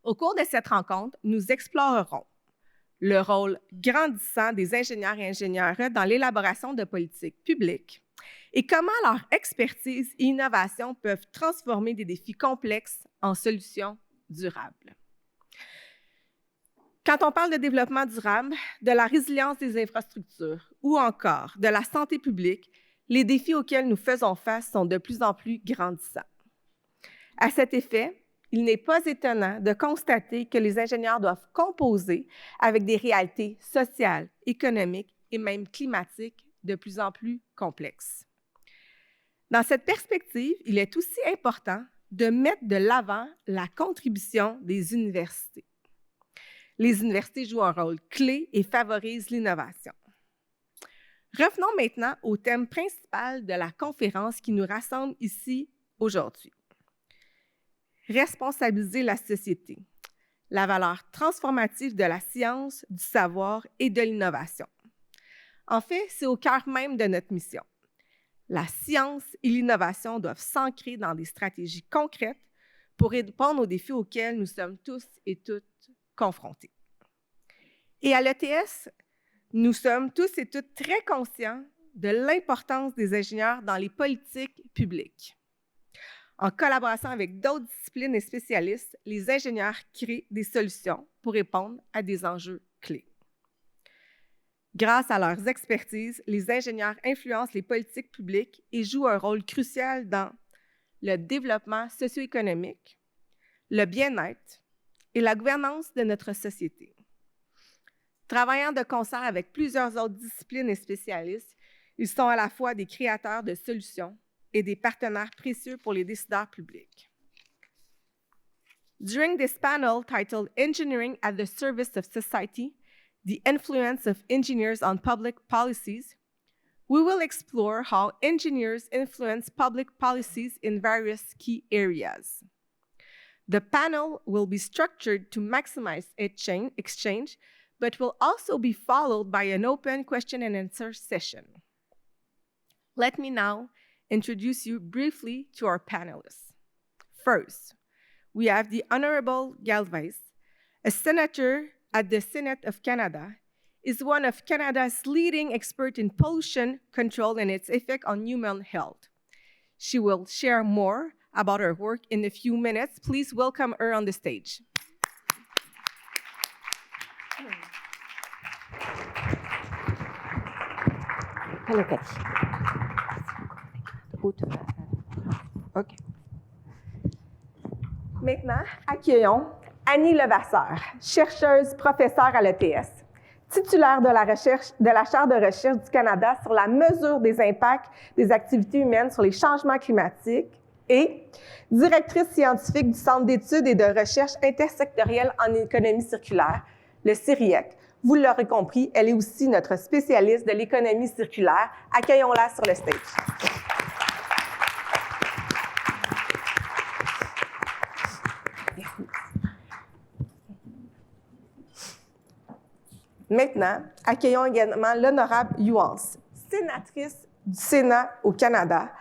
Au cours de cette rencontre, nous explorerons le rôle grandissant des ingénieurs et ingénieures dans l'élaboration de politiques publiques et comment leur expertise et innovation peuvent transformer des défis complexes en solutions durables. Quand on parle de développement durable, de la résilience des infrastructures ou encore de la santé publique, les défis auxquels nous faisons face sont de plus en plus grandissants. À cet effet, il n'est pas étonnant de constater que les ingénieurs doivent composer avec des réalités sociales, économiques et même climatiques de plus en plus complexes. Dans cette perspective, il est aussi important de mettre de l'avant la contribution des universités. Les universités jouent un rôle clé et favorisent l'innovation. Revenons maintenant au thème principal de la conférence qui nous rassemble ici aujourd'hui. Responsabiliser la société, la valeur transformative de la science, du savoir et de l'innovation. En fait, c'est au cœur même de notre mission. La science et l'innovation doivent s'ancrer dans des stratégies concrètes pour répondre aux défis auxquels nous sommes tous et toutes confrontés. Et à l'ETS, nous sommes tous et toutes très conscients de l'importance des ingénieurs dans les politiques publiques. En collaboration avec d'autres disciplines et spécialistes, les ingénieurs créent des solutions pour répondre à des enjeux clés. Grâce à leurs expertises, les ingénieurs influencent les politiques publiques et jouent un rôle crucial dans le développement socio-économique, le bien-être et la gouvernance de notre société. Travaillant de concert avec plusieurs autres disciplines et spécialistes, ils sont à la fois des créateurs de solutions et des partenaires précieux pour les décideurs publics. During this panel titled Engineering at the Service of Society, the Influence of Engineers on Public Policies, we will explore how engineers influence public policies in various key areas. The panel will be structured to maximize exchange, but will also be followed by an open question and answer session. Let me now introduce you briefly to our panelists. First, we have the Honorable Galvez, a senator at the Senate of Canada, is one of Canada's leading experts in pollution control and its effect on human health. She will share more about her work in a few minutes. Please welcome her on the stage. Hello, Cathy. OK. Maintenant, accueillons Annie Levasseur, chercheuse, professeure à l'ETS, titulaire de la chaire de recherche du Canada sur la mesure des impacts des activités humaines sur les changements climatiques et directrice scientifique du Centre d'études et de recherche intersectorielle en économie circulaire, le CIRIEC. Vous l'aurez compris, elle est aussi notre spécialiste de l'économie circulaire. Accueillons-la sur le stage. Maintenant, accueillons également l'honorable Youance, sénatrice du Sénat au Canada,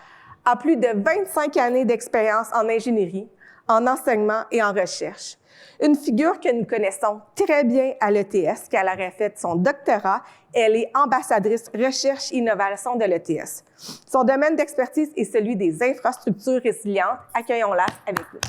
a plus de 25 années d'expérience en ingénierie, en enseignement et en recherche. Une figure que nous connaissons très bien à l'ETS, car elle aurait fait son doctorat. Elle est ambassadrice recherche et innovation de l'ETS. Son domaine d'expertise est celui des infrastructures résilientes. Accueillons-la avec nous.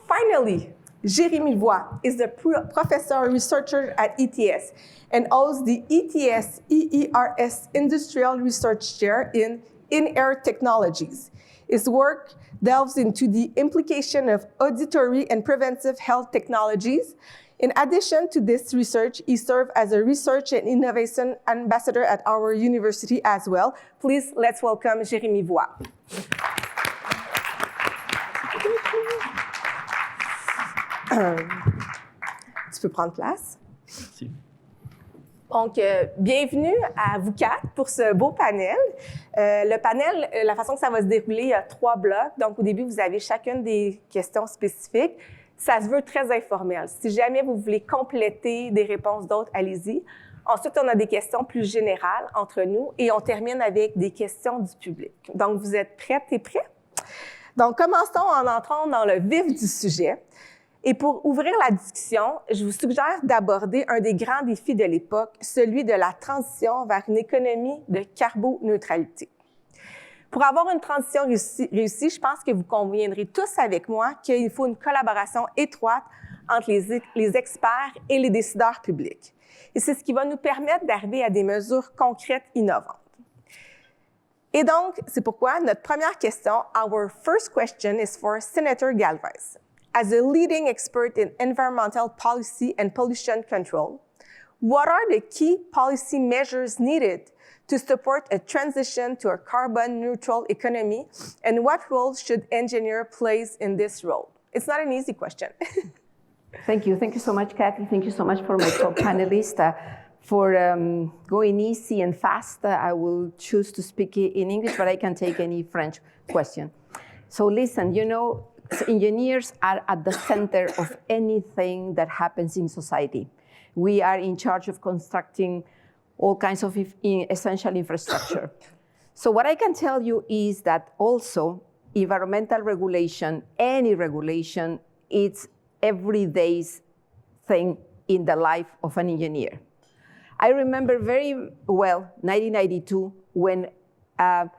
Finally, Jérémy Voix is the professor researcher at ETS and holds the ETS EERS Industrial Research Chair in In-Air Technologies. His work delves into the implication of auditory and preventive health technologies. In addition to this research, he served as a research and innovation ambassador at our university as well. Please, let's welcome Jérémy Voix. Tu peux prendre place. Merci. Donc, bienvenue à vous quatre pour ce beau panel. Le panel, la façon que ça va se dérouler, il y a 3 blocs. Donc, au début, vous avez chacune des questions spécifiques. Ça se veut très informel. Si jamais vous voulez compléter des réponses d'autres, allez-y. Ensuite, on a des questions plus générales entre nous et on termine avec des questions du public. Donc, vous êtes prêtes et prêts? Donc, commençons en entrant dans le vif du sujet. Et pour ouvrir la discussion, je vous suggère d'aborder un des grands défis de l'époque, celui de la transition vers une économie de carboneutralité. Pour avoir une transition réussie, je pense que vous conviendrez tous avec moi qu'il faut une collaboration étroite entre les experts et les décideurs publics. Et c'est ce qui va nous permettre d'arriver à des mesures concrètes innovantes. Et donc, c'est pourquoi notre première question, our first question is for Senator Galvez. As a leading expert in environmental policy and pollution control, what are the key policy measures needed to support a transition to a carbon-neutral economy, and what role should engineer play in this role? It's not an easy question. Thank you. Thank you so much, Kathy. Thank you so much for my co-panelists. For going easy and fast, I will choose to speak in English, but I can take any French question. So listen, you know, engineers are at the center of anything that happens in society. We are in charge of constructing all kinds of essential infrastructure. So what I can tell you is that also environmental regulation, any regulation, it's everyday thing in the life of an engineer. I remember very well 1992 when a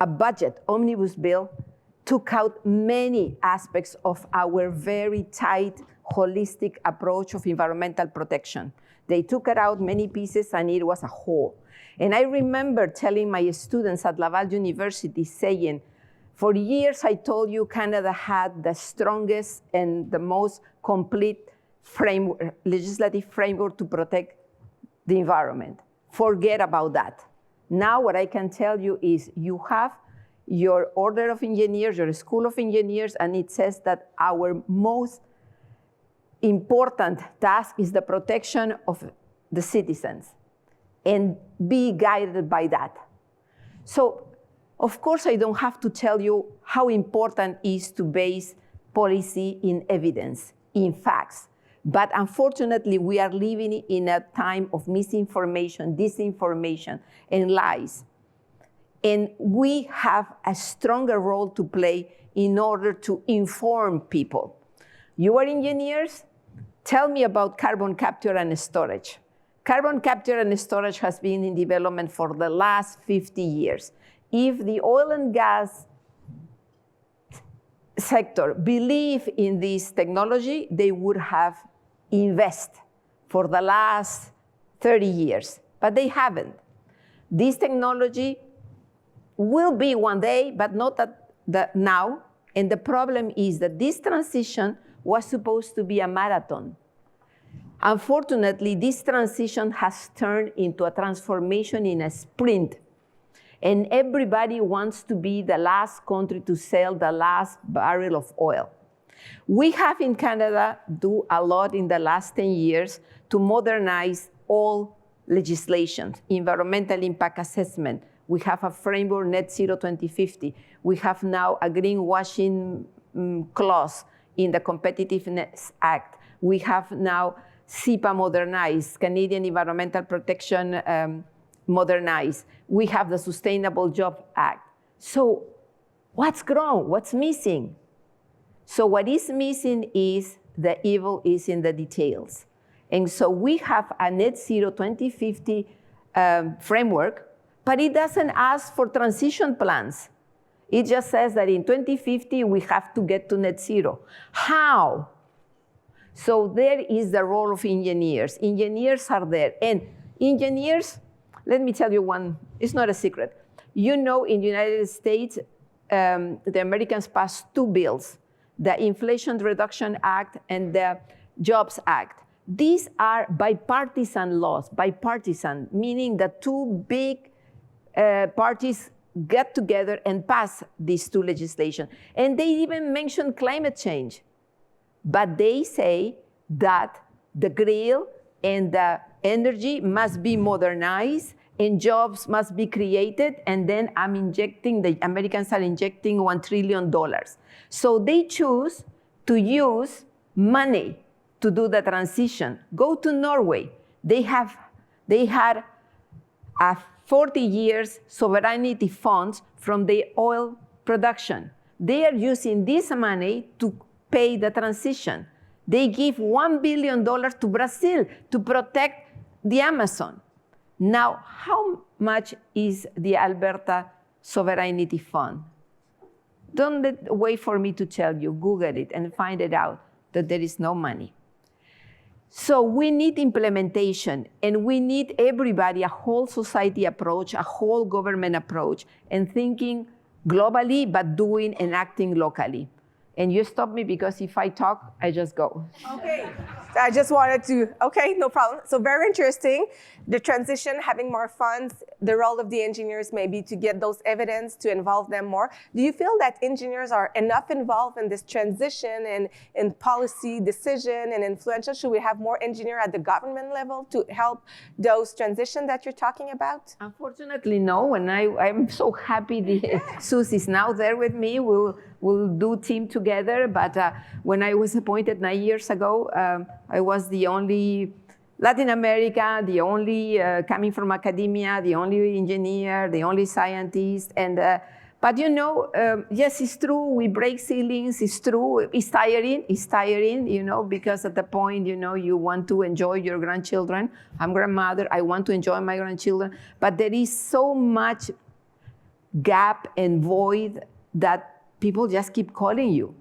budget omnibus bill took out many aspects of our very tight, holistic approach of environmental protection. They took it out many pieces and it was a whole. And I remember telling my students at Laval University saying, for years I told you Canada had the strongest and the most complete legislative framework to protect the environment. Forget about that. Now what I can tell you is you have your Order of Engineers, your School of Engineers, and it says that our most important task is the protection of the citizens and be guided by that. So, of course, I don't have to tell you how important it is to base policy in evidence, in facts. But unfortunately, we are living in a time of misinformation, disinformation, and lies. And we have a stronger role to play in order to inform people. You are engineers? Tell me about carbon capture and storage. Carbon capture and storage has been in development for the last 50 years. If the oil and gas sector believed in this technology, they would have invested for the last 30 years, but they haven't. This technology will be one day, but not now. And the problem is that this transition was supposed to be a marathon. Unfortunately, this transition has turned into a transformation in a sprint. And everybody wants to be the last country to sell the last barrel of oil. We have in Canada do a lot in the last 10 years to modernize all legislation, environmental impact assessment. We have a framework, Net Zero 2050. We have now a greenwashing clause in the Competitiveness Act. We have now CEPA modernized, Canadian Environmental Protection modernized. We have the Sustainable Jobs Act. So what's wrong? What's missing? So what is missing is the evil is in the details. And so we have a Net Zero 2050 framework, but it doesn't ask for transition plans. It just says that in 2050, we have to get to net zero. How? So there is the role of engineers. Engineers are there. And engineers, let me tell you one, it's not a secret. You know, in the United States, the Americans passed two bills, the Inflation Reduction Act and the Jobs Act. These are bipartisan laws, bipartisan, meaning that two big parties get together and pass these two legislation. And they even mention climate change. But they say that the grid and the energy must be modernized and jobs must be created, and then the Americans are injecting $1 trillion. So they choose to use money to do the transition. Go to Norway. They had 40 years sovereignty funds from the oil production. They are using this money to pay the transition. They give $1 billion to Brazil to protect the Amazon. Now, how much is the Alberta Sovereignty Fund? Don't wait for me to tell you. Google it and find it out that there is no money. So we need implementation, and we need everybody, a whole society approach, a whole government approach, and thinking globally, but doing and acting locally. And you stop me because if I talk, I just go. Okay. I just wanted to, okay, no problem. So very interesting. The transition, having more funds, the role of the engineers maybe to get those evidence, to involve them more. Do you feel that engineers are enough involved in this transition and in policy decision and influential? Should we have more engineers at the government level to help those transitions that you're talking about? Unfortunately, no. And I'm so happy Susie is now there with me. We'll do team together. But when I was appointed 9 years ago, I was the only Latin America, the only coming from academia, the only engineer, the only scientist. And but yes, it's true. We break ceilings. It's true. It's tiring, because at the point, you want to enjoy your grandchildren. I'm grandmother. I want to enjoy my grandchildren. But there is so much gap and void that people just keep calling you.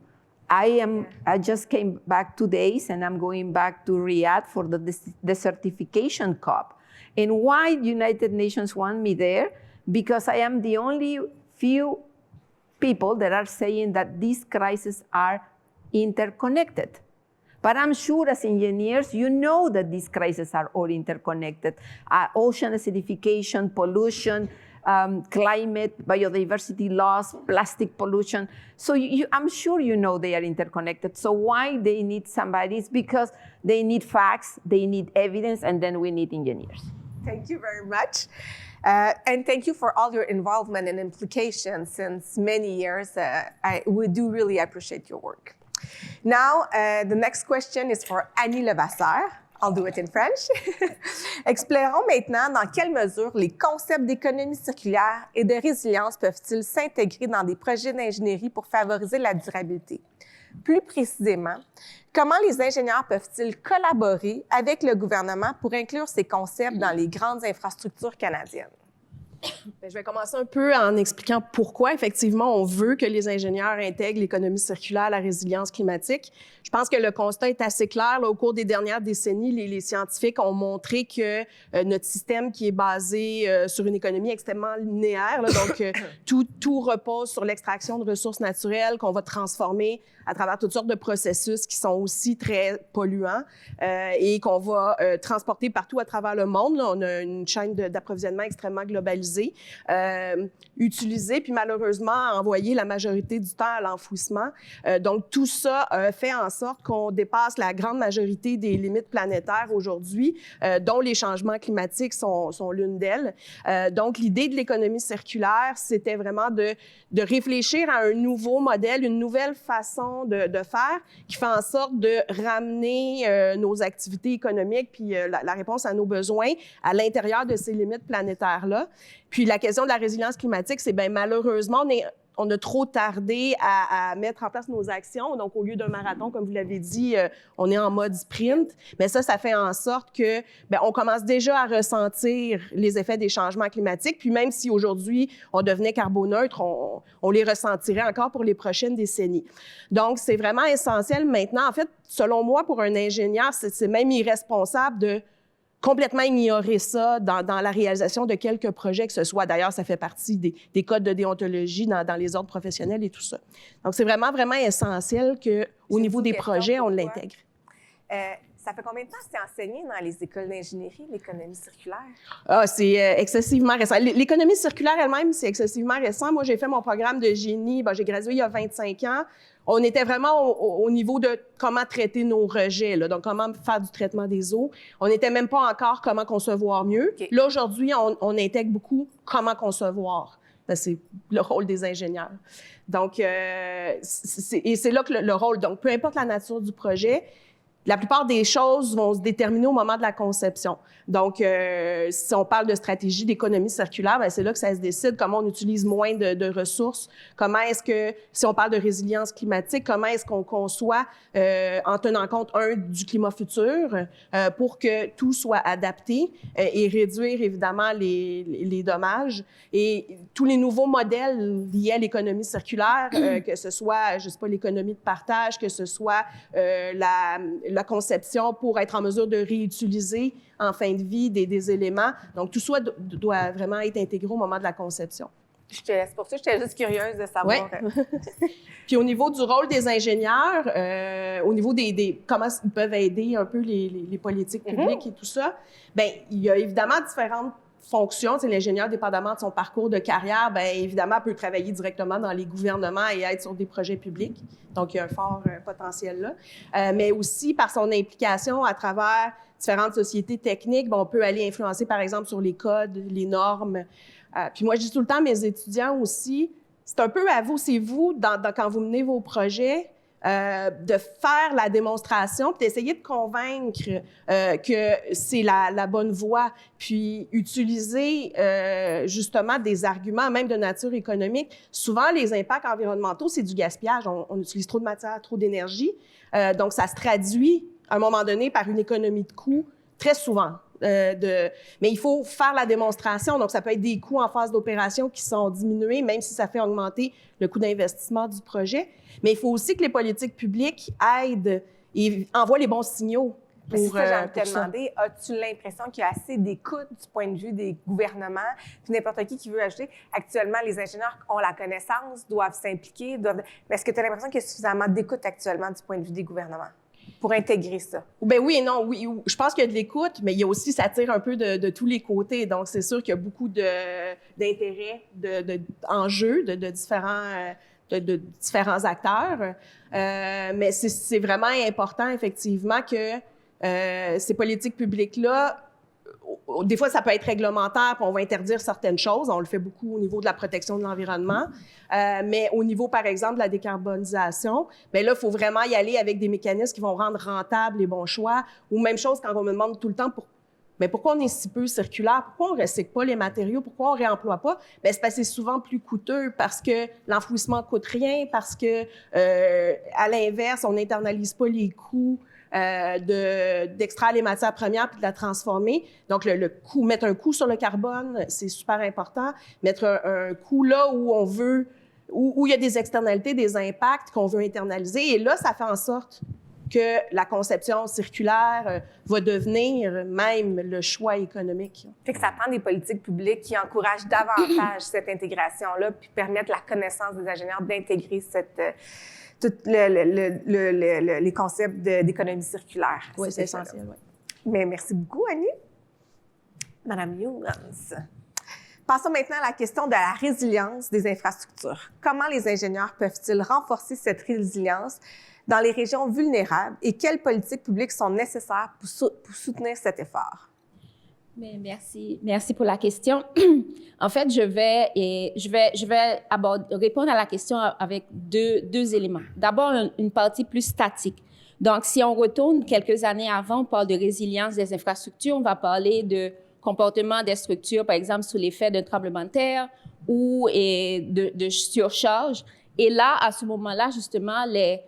I just came back 2 days, and I'm going back to Riyadh for the desertification COP. And why United Nations want me there? Because I am the only few people that are saying that these crises are interconnected. But I'm sure as engineers, you know that these crises are all interconnected. Ocean acidification, pollution, climate, biodiversity loss, plastic pollution. So I'm sure you know they are interconnected. So why they need somebody is because they need facts, they need evidence, and then we need engineers. Thank you very much. And thank you for all your involvement and implications since many years. We do really appreciate your work. Now, the next question is for Annie Levasseur. I'll do it in French. Explorons maintenant dans quelle mesure les concepts d'économie circulaire et de résilience peuvent-ils s'intégrer dans des projets d'ingénierie pour favoriser la durabilité. Plus précisément, comment les ingénieurs peuvent-ils collaborer avec le gouvernement pour inclure ces concepts dans les grandes infrastructures canadiennes? Je vais commencer un peu en expliquant pourquoi, effectivement, on veut que les ingénieurs intègrent l'économie circulaire, la résilience climatique. Je pense que le constat est assez clair. Là, au cours des dernières décennies, les scientifiques ont montré que notre système qui est basé sur une économie extrêmement linéaire, là, donc tout repose sur l'extraction de ressources naturelles qu'on va transformer à travers toutes sortes de processus qui sont aussi très polluants et qu'on va transporter partout à travers le monde. Là, on a une chaîne d'approvisionnement extrêmement globalisée, utilisée, puis malheureusement envoyée la majorité du temps à l'enfouissement. Donc tout ça fait en sorte qu'on dépasse la grande majorité des limites planétaires aujourd'hui, dont les changements climatiques sont l'une d'elles. Donc l'idée de l'économie circulaire, c'était vraiment de réfléchir à un nouveau modèle, une nouvelle façon de faire qui fait en sorte de ramener nos activités économiques puis la réponse à nos besoins à l'intérieur de ces limites planétaires-là. Puis la question de la résilience climatique, c'est bien malheureusement, on a trop tardé à mettre en place nos actions. Donc, au lieu d'un marathon, comme vous l'avez dit, on est en mode sprint. Mais ça fait en sorte que on commence déjà à ressentir les effets des changements climatiques. Puis même si aujourd'hui, on devenait carboneutre, on les ressentirait encore pour les prochaines décennies. Donc, c'est vraiment essentiel maintenant. En fait, selon moi, pour un ingénieur, c'est même irresponsable de complètement ignorer ça dans la réalisation de quelques projets que ce soit. D'ailleurs, ça fait partie des codes de déontologie dans les ordres professionnels et tout ça. Donc, c'est vraiment, vraiment essentiel qu'au niveau des projets, on l'intègre. Ça fait combien de temps que c'est enseigné dans les écoles d'ingénierie, l'économie circulaire? Ah, c'est excessivement récent. L'économie circulaire elle-même, c'est excessivement récent. Moi, j'ai fait mon programme de génie. Bon, j'ai gradué il y a 25 ans. On était vraiment au niveau de comment traiter nos rejets, là, donc comment faire du traitement des eaux. On n'était même pas encore comment concevoir mieux. Okay. Là, aujourd'hui, on intègre beaucoup comment concevoir. C'est le rôle des ingénieurs. Donc, c'est là que le rôle, donc peu importe la nature du projet, la plupart des choses vont se déterminer au moment de la conception. Donc, si on parle de stratégie d'économie circulaire, bien, c'est là que ça se décide, comment on utilise moins de ressources, comment est-ce que, si on parle de résilience climatique, comment est-ce qu'on conçoit, en tenant compte, du climat futur, pour que tout soit adapté et réduire, évidemment, les dommages. Et tous les nouveaux modèles liés à l'économie circulaire, que ce soit, je sais pas, l'économie de partage, que ce soit la conception pour être en mesure de réutiliser en fin de vie des éléments. Donc, tout ça doit vraiment être intégré au moment de la conception. C'est pour ça que j'étais juste curieuse de savoir. Ouais. Puis au niveau du rôle des ingénieurs, au niveau comment ils peuvent aider un peu les politiques publiques et tout ça, bien, il y a évidemment différentes fonctions. C'est l'ingénieur, dépendamment de son parcours de carrière, bien évidemment, peut travailler directement dans les gouvernements et être sur des projets publics. Donc, il y a un fort potentiel là. Mais aussi, par son implication à travers différentes sociétés techniques, bien, on peut aller influencer, par exemple, sur les codes, les normes. Puis moi, je dis tout le temps à mes étudiants aussi, c'est un peu à vous, c'est vous, quand vous menez vos projets, de faire la démonstration, puis d'essayer de convaincre que c'est la bonne voie, puis utiliser justement des arguments, même de nature économique. Souvent, les impacts environnementaux, c'est du gaspillage. On utilise trop de matière, trop d'énergie. Donc, ça se traduit, à un moment donné, par une économie de coûts, très souvent. Mais il faut faire la démonstration. Donc, ça peut être des coûts en phase d'opération qui sont diminués, même si ça fait augmenter le coût d'investissement du projet. Mais il faut aussi que les politiques publiques aident et envoient les bons signaux. C'est ça, j'ai envie de te demander, as-tu l'impression qu'il y a assez d'écoute du point de vue des gouvernements? Puis n'importe qui veut ajouter, actuellement, les ingénieurs ont la connaissance, doivent s'impliquer. Mais est-ce que tu as l'impression qu'il y a suffisamment d'écoute actuellement du point de vue des gouvernements pour intégrer ça? Ben oui et non. Oui, je pense qu'il y a de l'écoute, mais il y a aussi, ça tire un peu de tous les côtés. Donc, c'est sûr qu'il y a beaucoup d'intérêts, d'enjeux de différents acteurs. Mais c'est vraiment important, effectivement, que ces politiques publiques-là, des fois, ça peut être réglementaire, puis on va interdire certaines choses. On le fait beaucoup au niveau de la protection de l'environnement. Mais au niveau, par exemple, de la décarbonisation, bien là, il faut vraiment y aller avec des mécanismes qui vont rendre rentables les bons choix. Ou même chose quand on me demande tout le temps mais pourquoi on est si peu circulaire? Pourquoi on ne recycle pas les matériaux? Pourquoi on ne réemploie pas? Bien, c'est parce que c'est souvent plus coûteux, parce que l'enfouissement ne coûte rien, parce que, à l'inverse, on n'internalise pas les coûts d'extraire les matières premières puis de la transformer. Donc, le coût, mettre un coût sur le carbone, c'est super important. Mettre un coût là où on veut, où il y a des externalités, des impacts qu'on veut internaliser. Et là, ça fait en sorte que la conception circulaire va devenir même le choix économique. Fait que ça prend des politiques publiques qui encouragent davantage cette intégration-là puis permettent la connaissance des ingénieurs d'intégrer tous les concepts d'économie circulaire. Oui, c'est essentiel. Oui. Mais merci beaucoup, Annie. Madame Yougans. Passons maintenant à la question de la résilience des infrastructures. Comment les ingénieurs peuvent-ils renforcer cette résilience dans les régions vulnérables et quelles politiques publiques sont nécessaires pour soutenir cet effort? Mais merci pour la question. En fait, je vais répondre à la question avec deux éléments. D'abord, une partie plus statique. Donc, si on retourne quelques années avant, on parle de résilience des infrastructures, on va parler de comportement des structures, par exemple, sous l'effet d'un tremblement de terre ou de surcharge. Et là, à ce moment-là, justement, les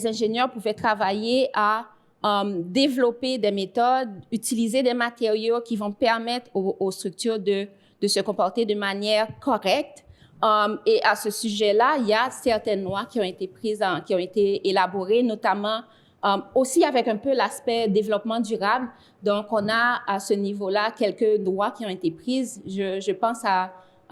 ingénieurs pouvaient travailler à développer des méthodes, utiliser des matériaux qui vont permettre aux structures de se comporter de manière correcte. Et à ce sujet-là, il y a certaines lois qui ont été qui ont été élaborées, notamment aussi avec un peu l'aspect développement durable. Donc, on a à ce niveau-là quelques lois qui ont été prises. Je pense à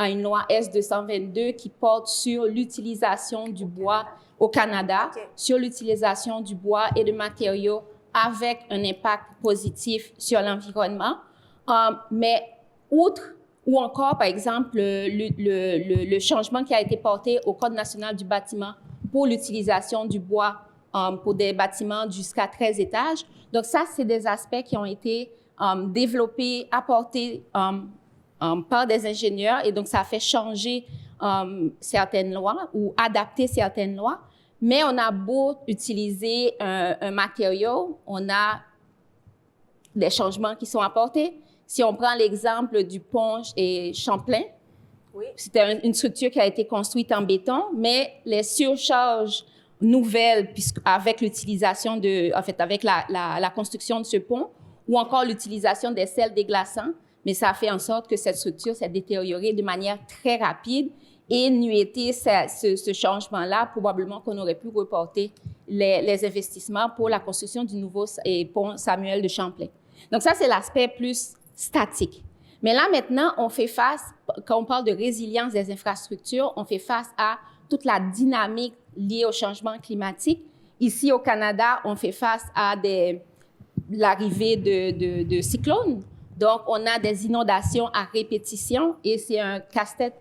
une loi S-222 qui porte sur l'utilisation du bois au Canada, sur l'utilisation du bois et de matériaux avec un impact positif sur l'environnement. Mais outre, ou encore, par exemple, le changement qui a été porté au Code national du bâtiment pour l'utilisation du bois pour des bâtiments jusqu'à 13 étages. Donc ça, c'est des aspects qui ont été développés, apportés par des ingénieurs, et donc ça a fait changer certaines lois ou adapter certaines lois. Mais on a beau utiliser un matériau, on a des changements qui sont apportés. Si on prend l'exemple du pont Champlain, c'était une structure qui a été construite en béton, mais les surcharges nouvelles, avec l'utilisation avec la construction de ce pont, ou encore l'utilisation des sels déglaçants, mais ça a fait en sorte que cette structure s'est détériorée de manière très rapide et nuité ce changement-là, probablement qu'on aurait pu reporter les investissements pour la construction du nouveau pont Samuel de Champlain. Donc ça, c'est l'aspect plus statique. Mais là, maintenant, on fait face, quand on parle de résilience des infrastructures, on fait face à toute la dynamique liée au changement climatique. Ici, au Canada, on fait face à l'arrivée de cyclones. Donc, on a des inondations à répétition et c'est un casse-tête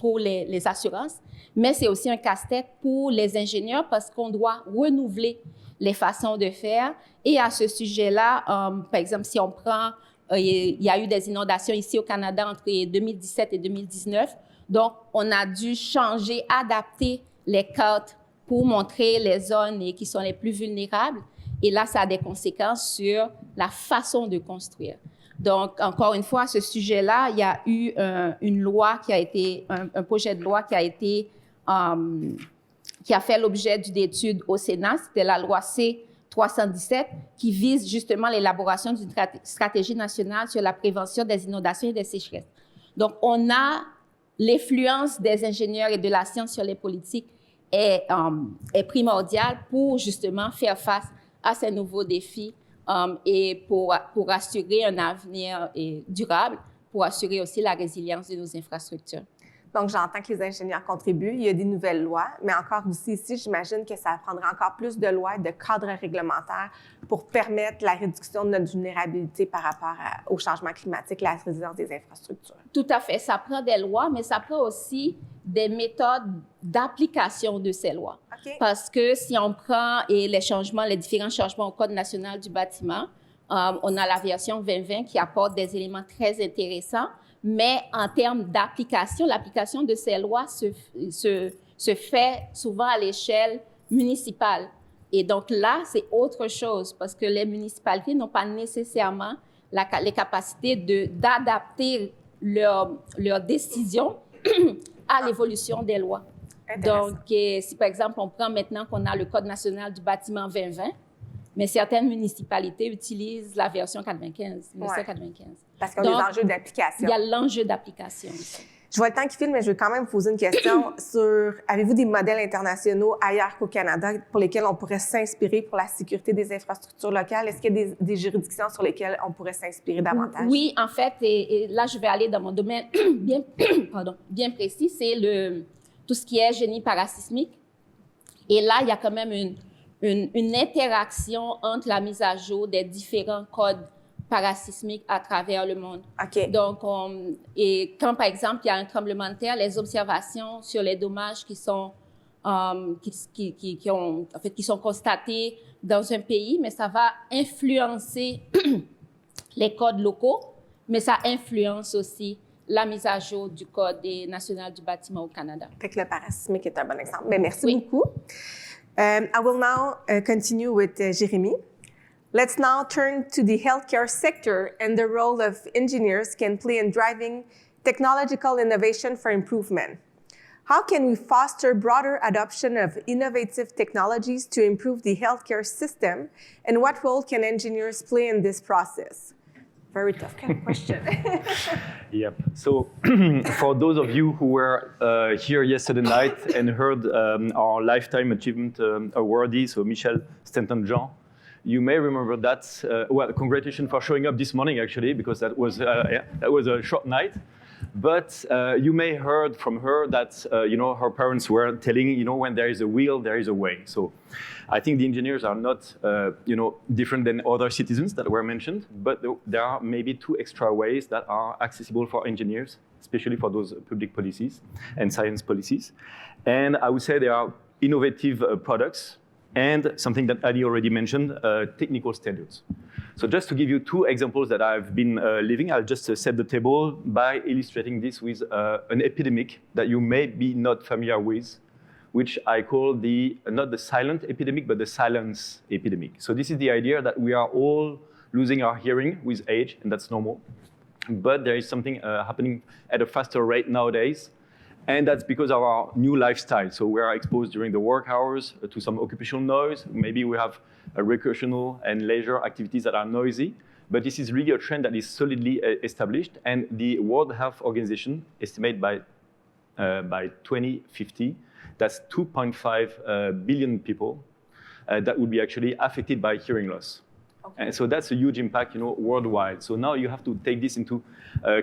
pour les assurances, mais c'est aussi un casse-tête pour les ingénieurs parce qu'on doit renouveler les façons de faire. Et à ce sujet-là, par exemple, si on prend, il y a eu des inondations ici au Canada entre 2017 et 2019. Donc, on a dû changer, adapter les cartes pour montrer les zones qui sont les plus vulnérables. Et là, ça a des conséquences sur la façon de construire. Donc, encore une fois, à ce sujet-là, il y a eu une loi qui a été, un projet de loi qui a fait l'objet d'une étude au Sénat. C'était la loi C-317 qui vise justement l'élaboration d'une stratégie nationale sur la prévention des inondations et des sécheresses. Donc, on a l'influence des ingénieurs et de la science sur les politiques est primordiale pour justement faire face à ces nouveaux défis et pour assurer un avenir durable, pour assurer aussi la résilience de nos infrastructures. Donc, j'entends que les ingénieurs contribuent. Il y a des nouvelles lois, mais encore aussi ici, j'imagine que ça prendra encore plus de lois et de cadres réglementaires pour permettre la réduction de notre vulnérabilité par rapport au changement climatique et la résilience des infrastructures. Tout à fait. Ça prend des lois, mais ça prend aussi des méthodes d'application de ces lois. Okay. Parce que si on prend les différents changements au Code national du bâtiment, on a la version 2020 qui apporte des éléments très intéressants, mais en termes d'application, l'application de ces lois se fait souvent à l'échelle municipale. Et donc là, c'est autre chose parce que les municipalités n'ont pas nécessairement les capacités d'adapter leurs décisions à l'évolution des lois. Donc, si par exemple, on prend maintenant qu'on a le Code national du bâtiment 2020, mais certaines municipalités utilisent la version 1995. Parce qu'il y a des enjeux d'application. Il y a l'enjeu d'application aussi. Je vois le temps qui file, mais je vais quand même vous poser une question sur, avez-vous des modèles internationaux ailleurs qu'au Canada pour lesquels on pourrait s'inspirer pour la sécurité des infrastructures locales? Est-ce qu'il y a des juridictions sur lesquelles on pourrait s'inspirer davantage? Oui, en fait, et là, je vais aller dans mon domaine bien précis, c'est tout ce qui est génie parasismique. Et là, il y a quand même une interaction entre la mise à jour des différents codes parasismiques à travers le monde. Okay. Donc, et quand, par exemple, il y a un tremblement de terre, les observations sur les dommages qui sont constatés dans un pays, mais ça va influencer les codes locaux, mais ça influence aussi la mise à jour du Code national du bâtiment au Canada. Fait que le parasismique est un bon exemple. Mais merci beaucoup. I will now continue with Jérémy. Let's now turn to the healthcare sector and the role of engineers can play in driving technological innovation for improvement. How can we foster broader adoption of innovative technologies to improve the healthcare system, and what role can engineers play in this process? Very tough kind of question. Yep. So for those of you who were here yesterday night and heard our Lifetime Achievement awardee, so Michel Stanton-Jean, you may remember that. Well, congratulations for showing up this morning, actually, because that was a short night. But you may heard from her that her parents were telling when there is a will, there is a way. So I think the engineers are not different than other citizens that were mentioned, but there are maybe 2 extra ways that are accessible for engineers, especially for those public policies and science policies. And I would say there are innovative products and something that Annie already mentioned, technical standards. So just to give you 2 examples that I've been living, I'll just set the table by illustrating this with an epidemic that you may be not familiar with, which I call not the silent epidemic, but the silence epidemic. So this is the idea that we are all losing our hearing with age, and that's normal. But there is something happening at a faster rate nowadays, and that's because of our new lifestyle. So we are exposed during the work hours to some occupational noise. Maybe we have recreational and leisure activities that are noisy. But this is really a trend that is solidly established. And the World Health Organization estimates by 2050, that's 2.5 billion people that would be actually affected by hearing loss. Okay. And so that's a huge impact, worldwide. So now you have to take this into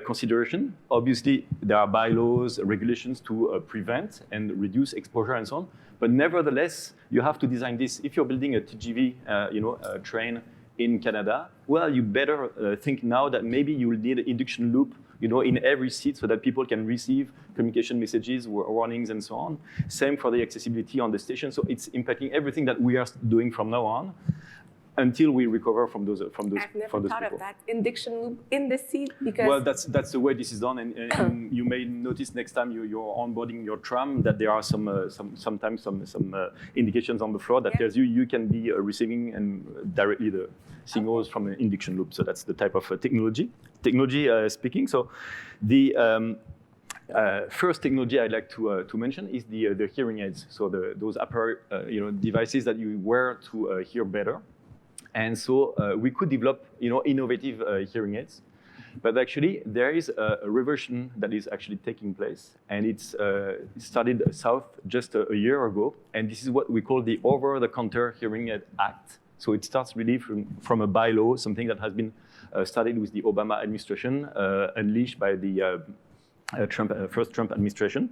consideration. Obviously, there are bylaws, regulations to prevent and reduce exposure and so on. But nevertheless, you have to design this. If you're building a TGV, train in Canada, well, you better think now that maybe you will need an induction loop, in every seat so that people can receive communication messages, warnings, and so on. Same for the accessibility on the station. So it's impacting everything that we are doing from now on, until we recover from those I've never thought people. of that induction loop in the seat because. Well, that's the way this is done, and you may notice next time you're onboarding your tram that there are sometimes some indications on the floor that tells you can be receiving and directly the signals from an induction loop. So that's the type of technology speaking. So the first technology I'd like to mention is the hearing aids. So those devices that you wear to hear better. And so we could develop, innovative hearing aids. But actually, there is a revolution that is actually taking place. And it's started south just a year ago. And this is what we call the Over-the-Counter Hearing Aid Act. So it starts really from a bylaw, something that has been started with the Obama administration, unleashed by the first Trump administration.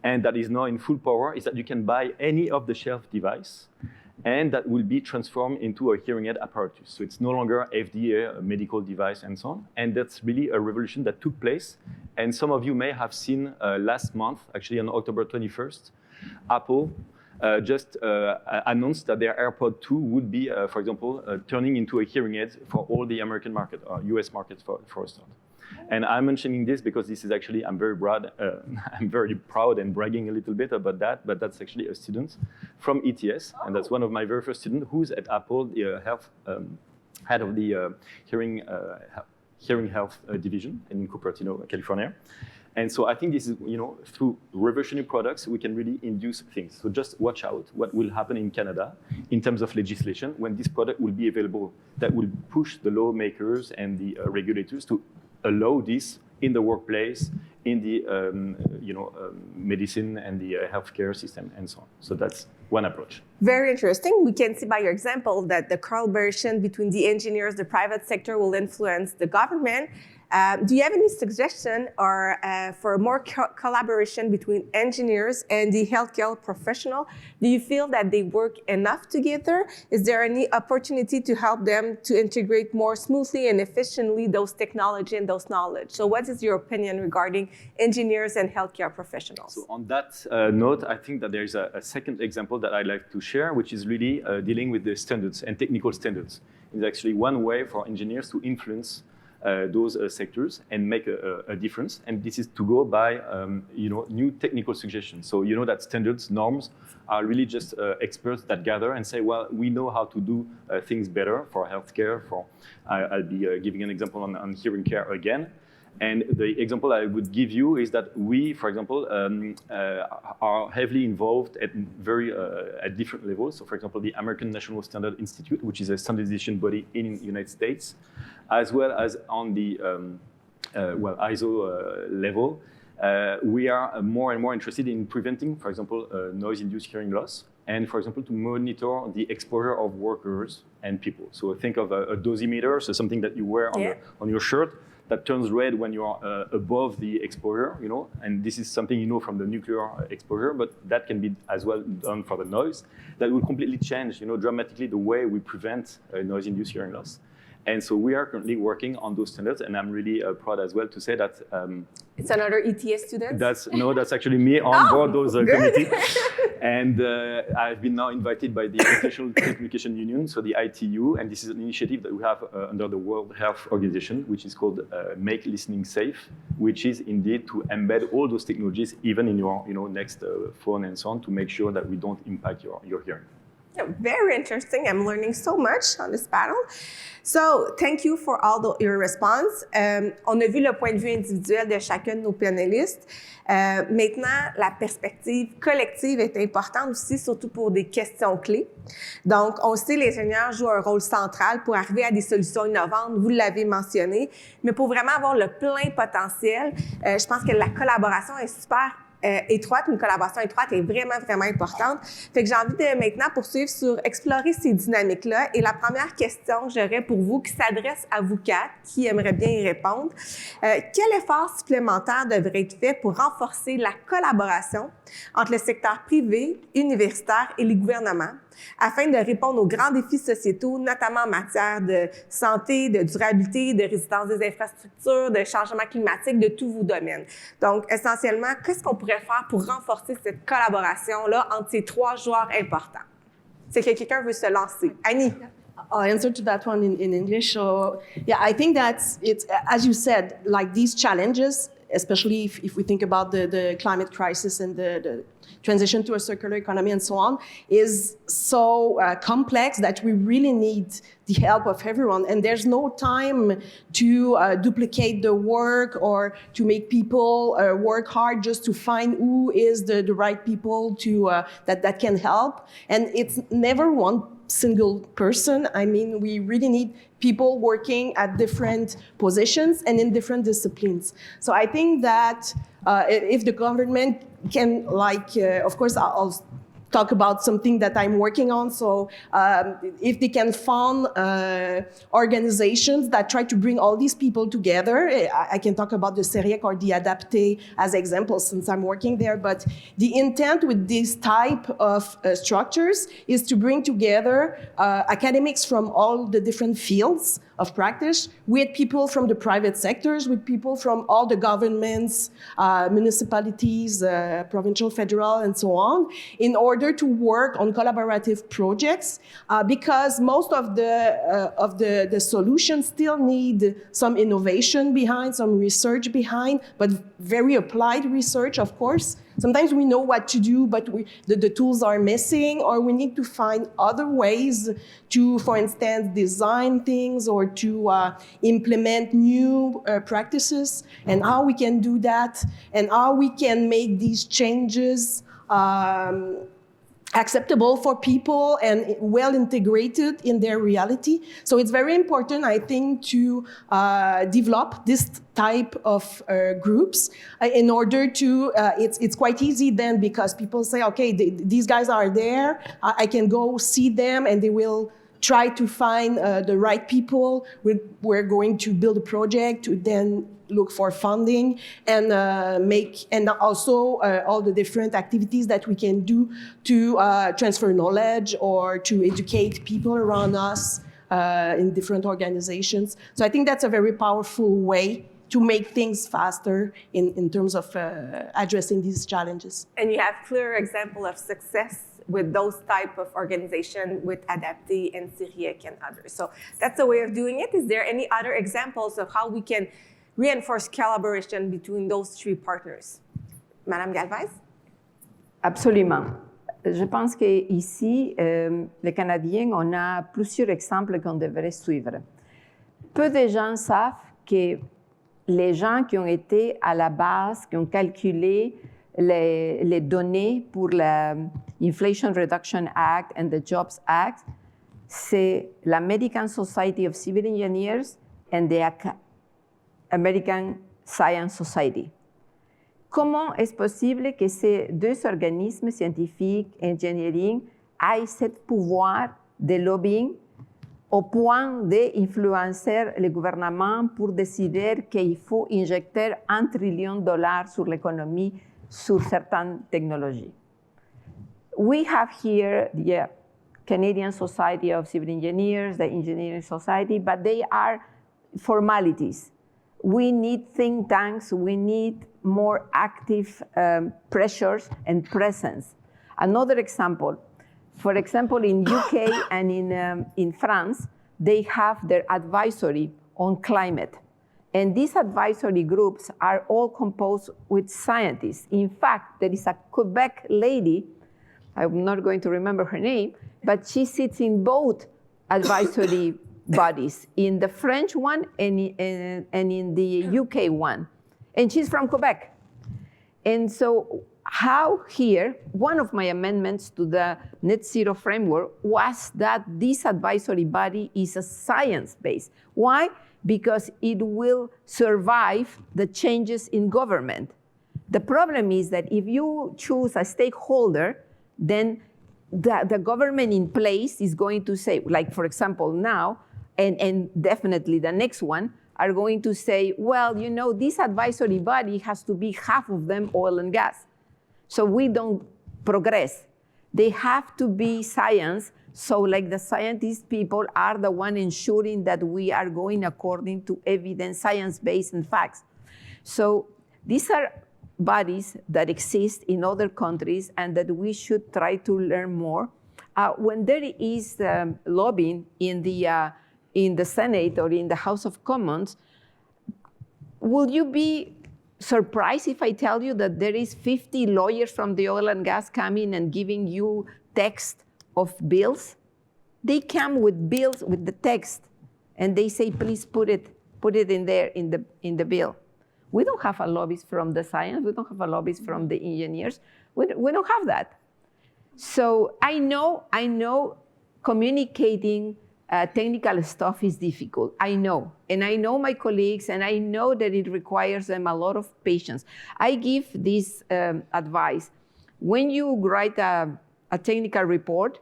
And that is now in full power, is that you can buy any off-the-shelf device, and that will be transformed into a hearing aid apparatus. So it's no longer FDA, a medical device, and so on. And that's really a revolution that took place. And some of you may have seen last month, actually on October 21st, Apple just announced that their AirPod 2 would be, for example, turning into a hearing aid for all the American market, or US markets for a start. And I'm mentioning this because this is actually, I'm very proud and bragging a little bit about that, but that's actually a student from ETS, and that's one of my very first students who's at Apple, the head of the hearing health division in Cupertino, California. And so I think this is, through revolutionary products, we can really induce things. So just watch out what will happen in Canada in terms of legislation when this product will be available, that will push the lawmakers and the regulators to allow this in the workplace, in the medicine and the healthcare system, and so on. So that's one approach. Very interesting. We can see by your example that the collaboration between the engineers, the private sector will influence the government. Do you have any suggestion or for more collaboration between engineers and the healthcare professional? Do you feel that they work enough together? Is there any opportunity to help them to integrate more smoothly and efficiently those technology and those knowledge? So what is your opinion regarding engineers and healthcare professionals? So on that note, I think that there is a second example that I'd like to share, which is really dealing with the standards and technical standards. It's actually one way for engineers to influence those sectors and make a difference. And this is to go by new technical suggestions. So that standards, norms are really just experts that gather and say, well, we know how to do things better for healthcare. I'll be giving an example on hearing care again. And the example I would give you is that we, for example, are heavily involved at different levels. So, for example, the American National Standard Institute, which is a standardization body in the United States, as well as on the ISO level. We are more and more interested in preventing, for example, noise-induced hearing loss, and, for example, to monitor the exposure of workers and people. So think of a dosimeter, so something that you wear on your shirt, that turns red when you are above the exposure, you know, and this is something you know from the nuclear exposure, but that can be as well done for the noise. That will completely change, you know, dramatically the way we prevent noise-induced hearing loss. And so we are currently working on those standards, and I'm really proud as well to say that it's another ETS student? That's actually me on board those committees. And I've been now invited by the International Telecommunication Union, so the ITU, and this is an initiative that we have under the World Health Organization, which is called Make Listening Safe, which is indeed to embed all those technologies even in your next phone and so on, to make sure that we don't impact your hearing. Very interesting. I'm learning so much on this panel. So, thank you for all your response. On a vu le point de vue individuel de chacun de nos panélistes. Maintenant, la perspective collective est importante aussi, surtout pour des questions clés. Donc, on sait que les ingénieurs jouent un rôle central pour arriver à des solutions innovantes, vous l'avez mentionné, mais pour vraiment avoir le plein potentiel, je pense que la collaboration est super étroite, une collaboration étroite est vraiment, vraiment importante. Fait que j'ai envie de maintenant poursuivre sur explorer ces dynamiques-là. Et la première question que j'aurais pour vous, qui s'adresse à vous quatre, qui aimerait bien y répondre, quel effort supplémentaire devrait être fait pour renforcer la collaboration entre le secteur privé, universitaire et les gouvernements, afin de répondre aux grands défis sociétaux, notamment en matière de santé, de durabilité, de résistance des infrastructures, de changement climatique, de tous vos domaines. Donc, essentiellement, qu'est-ce qu'on pourrait faire pour renforcer cette collaboration-là entre ces trois joueurs importants? C'est que quelqu'un veut se lancer. Annie? I'll answer to that one in English. So, yeah, I think that's it's as you said, like these challenges, especially if we think about the climate crisis and the transition to a circular economy and so on, is so complex that we really need the help of everyone. And there's no time to duplicate the work or to make people work hard just to find who is the right people to that can help. And it's never one single person. I mean, we really need people working at different positions and in different disciplines. So I think that if the government can, of course, I'll talk about something that I'm working on. So if they can fund organizations that try to bring all these people together, I can talk about the CERIEC or the ADAPTE as examples since I'm working there. But the intent with this type of structures is to bring together academics from all the different fields of practice with people from the private sectors, with people from all the governments, municipalities, provincial, federal, and so on, in order to work on collaborative projects, because most of the solutions still need some innovation behind, some research behind, but very applied research, of course. Sometimes we know what to do, but the tools are missing, or we need to find other ways to, for instance, design things or to implement new practices, and how we can do that, and how we can make these changes acceptable for people and well integrated in their reality. So it's very important, I think, to develop this type of groups in order to, it's quite easy then, because people say, okay, these guys are there, I can go see them, and they will try to find the right people. We're going to build a project to then look for funding and and also all the different activities that we can do to transfer knowledge or to educate people around us in different organizations. So I think that's a very powerful way to make things faster in terms of addressing these challenges. And you have clear example of success with those type of organization with ADAPTE and CERIEC and others. So that's a way of doing it. Is there any other examples of how we can reinforce collaboration between those three partners? Madame Galvez? Absolument. Je pense qu'ici, les Canadiens, on a plusieurs exemples qu'on devrait suivre. Peu de gens savent que les gens qui ont été à la base, qui ont calculé les données pour l'Inflation Reduction Act and the Jobs Act, c'est l'American Society of Civil Engineers and the American Science Society. Comment est-ce possible que ces deux organismes scientifiques, engineering, aient ce pouvoir de lobbying au point d'influencer le gouvernement pour décider qu'il faut injecter $1 trillion sur l'économie sur certaines technologies. We have here the Canadian Society of Civil Engineers, the Engineering Society, but they are formalities. We need think tanks, we need more active pressures and presence. Another example, for example, in UK and in France, they have their advisory on climate. And these advisory groups are all composed with scientists. In fact, there is a Quebec lady, I'm not going to remember her name, but she sits in both advisory bodies, in the French one and in the UK one. And she's from Quebec. And so how here, one of my amendments to the net zero framework was that this advisory body is a science-based. Why? Because it will survive the changes in government. The problem is that if you choose a stakeholder, then the government in place is going to say, like for example now, and definitely the next one, are going to say, well, you know, this advisory body has to be half of them oil and gas. So we don't progress. They have to be science, so like the scientist people are the one ensuring that we are going according to evidence, science-based and facts. So these are bodies that exist in other countries and that we should try to learn more. When there is lobbying in the Senate or in the House of Commons, will you be surprised if I tell you that there is 50 lawyers from the oil and gas coming and giving you text of bills? They come with bills with the text, and they say, please put it in there in the bill. We don't have a lobbyist from the science. We don't have a lobbyist from the engineers. We don't have that. So I know communicating technical stuff is difficult. I know. And I know my colleagues, and I know that it requires them a lot of patience. I give this advice. When you write a technical report,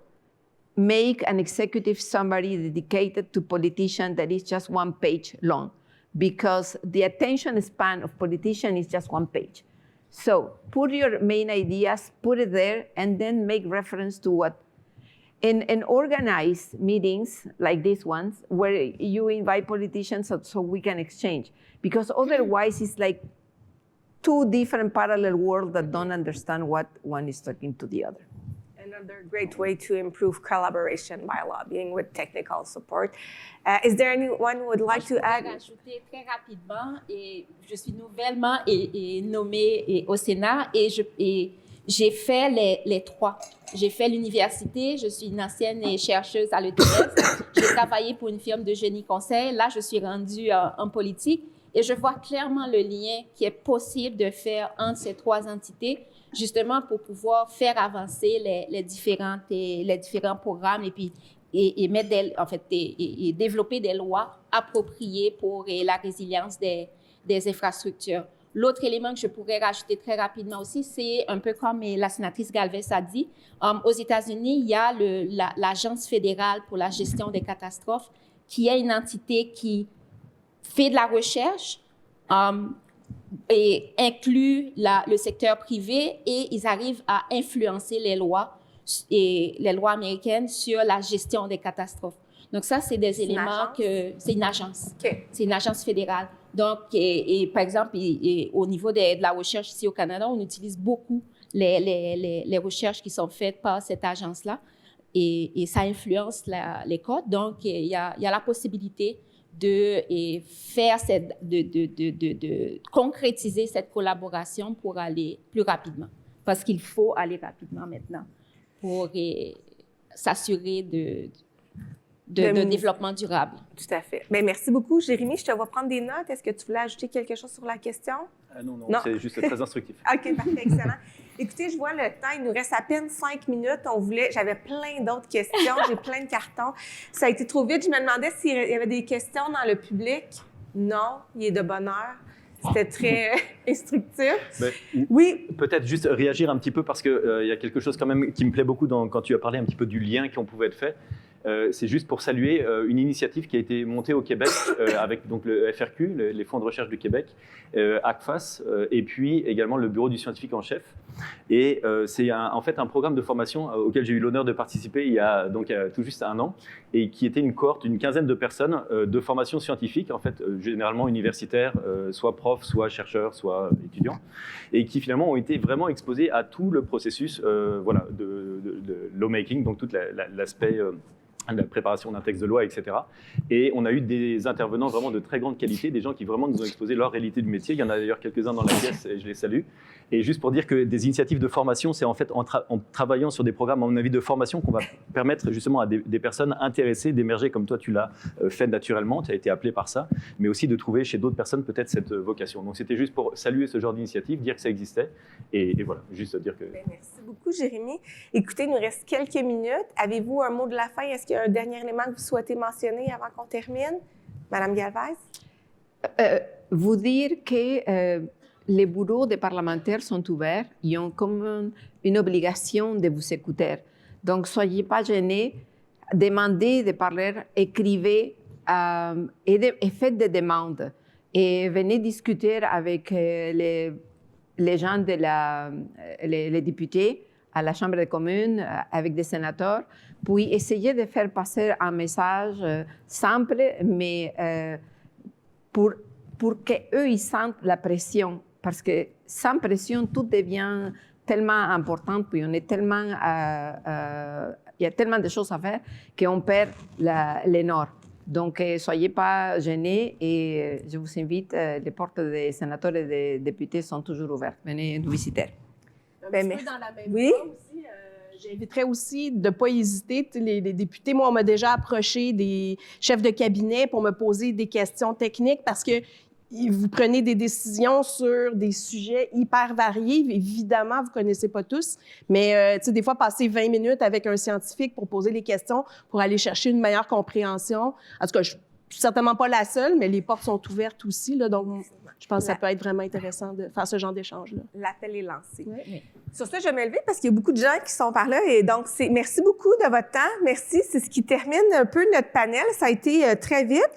make an executive summary dedicated to politicians that is just 1 page long, because the attention span of politicians is just 1 page. So put your main ideas, put it there, and then make reference to what. And organize meetings like these ones where you invite politicians so we can exchange. Because otherwise it's like 2 different parallel worlds that don't understand what one is talking to the other. Another great way to improve collaboration by lobbying with technical support. Is there anyone who would like to add? Je voudrais rajouter très rapidement, et je suis nouvellement nommée au Sénat et j'ai fait les 3. J'ai fait l'université, je suis une ancienne chercheuse à l'ETS, j'ai travaillé pour une firme de génie conseil, là je suis rendue en politique et je vois clairement le lien qui est possible de faire entre ces 3 entités, justement pour pouvoir faire avancer les différents programmes et mettre et développer des lois appropriées pour la résilience des infrastructures. L'autre élément que je pourrais rajouter très rapidement aussi, c'est un peu comme la sénatrice Galvez a dit, aux États-Unis, il y a l'Agence fédérale pour la gestion des catastrophes, qui est une entité qui fait de la recherche et inclut le secteur privé, et ils arrivent à influencer les lois américaines sur la gestion des catastrophes. Donc ça, c'est des éléments que... C'est une agence. Okay. C'est une agence fédérale. Donc, par exemple, au niveau de la recherche ici au Canada, on utilise beaucoup les recherches qui sont faites par cette agence-là, et ça influence les codes. Donc, il y a la possibilité de concrétiser cette collaboration pour aller plus rapidement, parce qu'il faut aller rapidement maintenant pour s'assurer de développement durable. Tout à fait. Bien, merci beaucoup, Jérémy. Je te vois prendre des notes. Est-ce que tu voulais ajouter quelque chose sur la question? Non, c'est juste très instructif. OK, parfait, excellent. Écoutez, je vois le temps, il nous reste à peine 5 minutes. J'avais plein d'autres questions, j'ai plein de cartons. Ça a été trop vite. Je me demandais s'il y avait des questions dans le public. Non, il est de bonne heure. C'était très instructif. Oui. Peut-être juste réagir un petit peu, parce qu'il y a quelque chose quand même qui me plaît beaucoup quand tu as parlé un petit peu du lien qu'on pouvait être fait. c'est juste pour saluer une initiative qui a été montée au Québec avec donc, le FRQ, les fonds de recherche du Québec, ACFAS, et puis également le bureau du scientifique en chef. Et c'est en fait un programme de formation auquel j'ai eu l'honneur de participer il y a tout juste 1 an, et qui était une cohorte d'une quinzaine de personnes de formation scientifique, en fait généralement universitaires, soit profs, soit chercheurs, soit étudiants, et qui finalement ont été vraiment exposés à tout le processus voilà, de lawmaking, donc tout l'aspect la préparation d'un texte de loi, etc. Et on a eu des intervenants vraiment de très grande qualité, des gens qui vraiment nous ont exposé leur réalité du métier. Il y en a d'ailleurs quelques-uns dans la pièce et je les salue. Et juste pour dire que des initiatives de formation, c'est en fait en travaillant sur des programmes, à mon avis, de formation qu'on va permettre justement à des personnes intéressées d'émerger comme toi, tu l'as fait naturellement, tu as été appelé par ça, mais aussi de trouver chez d'autres personnes peut-être cette vocation. Donc c'était juste pour saluer ce genre d'initiative, dire que ça existait et voilà, juste dire que... Merci beaucoup, Jérémy. Écoutez, il nous reste quelques minutes. Avez-vous un mot de la fin? Est-ce qu'il y a un dernier élément que vous souhaitez mentionner avant qu'on termine? Madame Galvez? Vous dire que les bureaux des parlementaires sont ouverts. Ils ont comme une obligation de vous écouter. Donc, soyez pas gênés. Demandez de parler, écrivez et faites des demandes. Et venez discuter avec les gens, les députés à la Chambre des communes, avec des sénateurs, puis essayez de faire passer un message simple, mais pour qu'eux, ils sentent la pression. Parce que sans pression, tout devient tellement important, puis on est tellement, il y a tellement de choses à faire qu'on perd les normes. Donc, soyez pas gênés et je vous invite, les portes des sénateurs et des députés sont toujours ouvertes. Venez nous visiter. Dans la même voie aussi, j'inviterais aussi de ne pas hésiter. Les députés, moi, on m'a déjà approché des chefs de cabinet pour me poser des questions techniques parce que vous prenez des décisions sur des sujets hyper variés. Évidemment, vous ne connaissez pas tous, mais des fois, passer 20 minutes avec un scientifique pour poser les questions, pour aller chercher une meilleure compréhension. En tout cas, je ne suis certainement pas la seule, mais les portes sont ouvertes aussi. Là, donc, je pense que ça peut être vraiment intéressant de faire ce genre d'échange-là. L'appel est lancé. Oui. Sur ça, je vais me lever parce qu'il y a beaucoup de gens qui sont par là. Et donc, merci beaucoup de votre temps. Merci. C'est ce qui termine un peu notre panel. Ça a été très vite.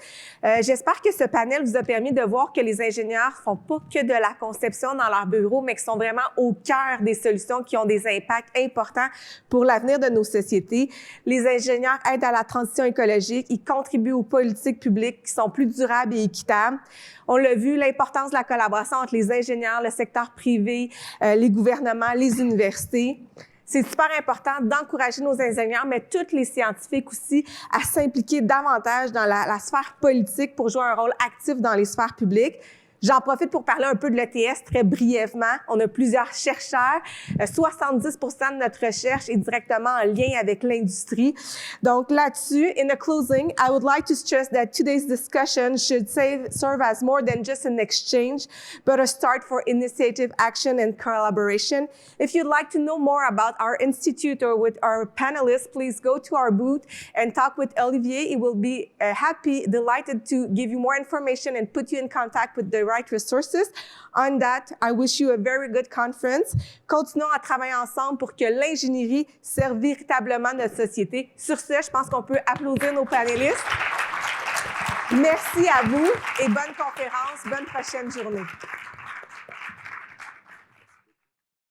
J'espère que ce panel vous a permis de voir que les ingénieurs font pas que de la conception dans leur bureau, mais qui sont vraiment au cœur des solutions qui ont des impacts importants pour l'avenir de nos sociétés. Les ingénieurs aident à la transition écologique. Ils contribuent aux politiques publiques qui sont plus durables et équitables. On l'a vu, l'importance de la collaboration entre les ingénieurs, le secteur privé, les gouvernements, les universités. C'est super important d'encourager nos ingénieurs, mais tous les scientifiques aussi, à s'impliquer davantage dans la sphère politique pour jouer un rôle actif dans les sphères publiques. J'en profite pour parler un peu de l'ETS très brièvement. On a plusieurs chercheurs. 70% de notre recherche est directement en lien avec l'industrie. Donc là-dessus, in a closing, I would like to stress that today's discussion should serve as more than just an exchange, but a start for initiative, action, and collaboration. If you'd like to know more about our institute or with our panelists, please go to our booth and talk with Olivier. He will be delighted to give you more information and put you in contact with the right resources. On that, I wish you a very good conference. Continuons à travailler ensemble pour que l'ingénierie serve véritablement notre société. Sur ce, je pense qu'on peut applaudir nos panélistes. Merci à vous et bonne conférence, bonne prochaine journée.